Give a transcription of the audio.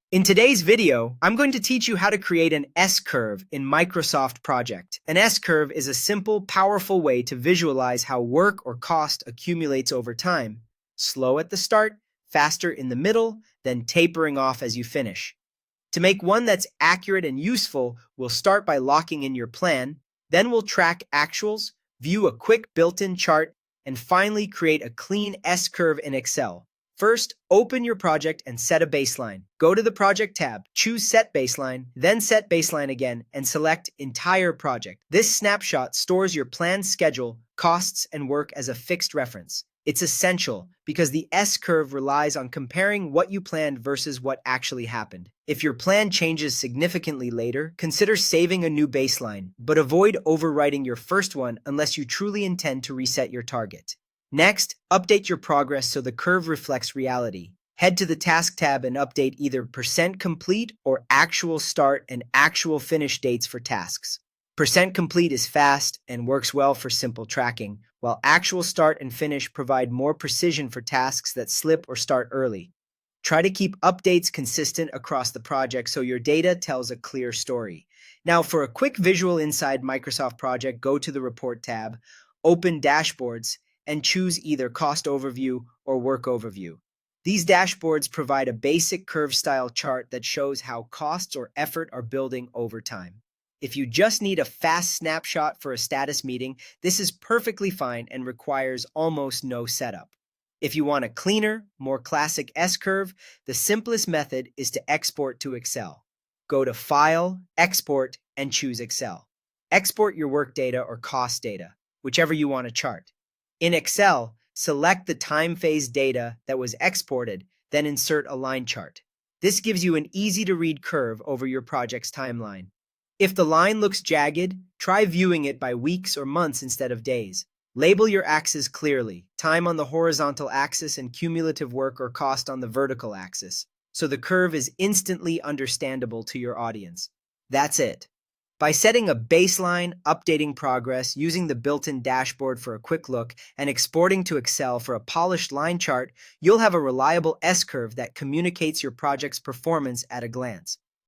In today's video, I'm going to teach you how to create an S-curve in Microsoft Project. An S-curve is a simple, powerful way to visualize how work or cost accumulates over time. Slow at the start, faster in the middle, then tapering off as you finish. To make one that's accurate and useful, we'll start by locking in your plan, then we'll track actuals, view a quick built-in chart, and finally create a clean S-curve in Excel. First, open your project and set a baseline. Go to the Project tab, choose Set Baseline, then Set Baseline again, and select Entire Project. This snapshot stores your planned schedule, costs, and work as a fixed reference. It's essential because the S-curve relies on comparing what you planned versus what actually happened. If your plan changes significantly later, consider saving a new baseline, but avoid overwriting your first one unless you truly intend to reset your target. Next, update your progress so the curve reflects reality. Head to the Task tab and update either percent complete or actual start and actual finish dates for tasks. Percent complete is fast and works well for simple tracking, while actual start and finish provide more precision for tasks that slip or start early. Try to keep updates consistent across the project so your data tells a clear story. Now, for a quick visual inside Microsoft Project, go to the Report tab, open Dashboards, and choose either Cost Overview or Work Overview. These dashboards provide a basic curve-style chart that shows how costs or effort are building over time. If you just need a fast snapshot for a status meeting, this is perfectly fine and requires almost no setup. If you want a cleaner, more classic S-curve, the simplest method is to export to Excel. Go to File, Export, and choose Excel. Export your work data or cost data, whichever you want to chart. In Excel, select the time phase data that was exported, then insert a line chart. This gives you an easy-to-read curve over your project's timeline. If the line looks jagged, try viewing it by weeks or months instead of days. Label your axes clearly, time on the horizontal axis and cumulative work or cost on the vertical axis, so the curve is instantly understandable to your audience. That's it. By setting a baseline, updating progress, using the built-in dashboard for a quick look, and exporting to Excel for a polished line chart, you'll have a reliable S-curve that communicates your project's performance at a glance.